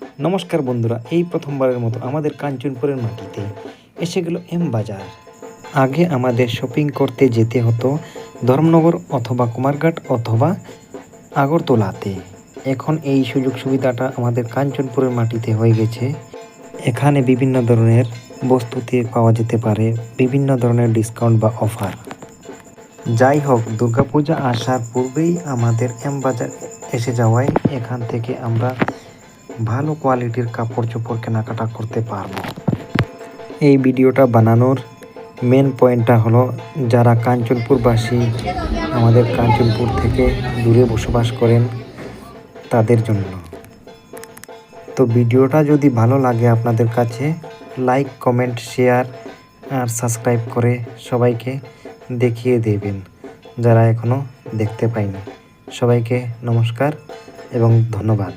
নমস্কার বন্ধুরা, এই প্রথমবারের মতো আমাদের কাঞ্চনপুরের মাটিতে এসে গেল এম বাজার। আগে আমাদের শপিং করতে যেতে হতো ধর্মনগর অথবা কুমারঘাট অথবা আগরতলাতে। এখন এই সুযোগ সুবিধাটা আমাদের কাঞ্চনপুরের মাটিতে হয়ে গেছে। এখানে বিভিন্ন ধরনের বস্তুতে পাওয়া যেতে পারে বিভিন্ন ধরনের ডিসকাউন্ট বা অফার। যাই হোক, দুর্গাপূজা আসার পূর্বেই আমাদের এম বাজার এসে যাওয়ায় এখান থেকে আমরা ভালো কোয়ালিটির কাপড় চোপড় কেনাকাটা করতে পারবো। এই ভিডিওটা বানানোর মেন পয়েন্টটা হলো যারা কাঞ্চনপুরবাসী আমাদের কাঞ্চনপুর থেকে দূরে বসবাস করেন তাদের জন্য। তো ভিডিওটা যদি ভালো লাগে আপনাদের কাছে, লাইক, কমেন্ট, শেয়ার আর সাবস্ক্রাইব করে সবাইকে দেখিয়ে দেবেন যারা এখনও দেখতে পায়নি। সবাইকে নমস্কার এবং ধন্যবাদ।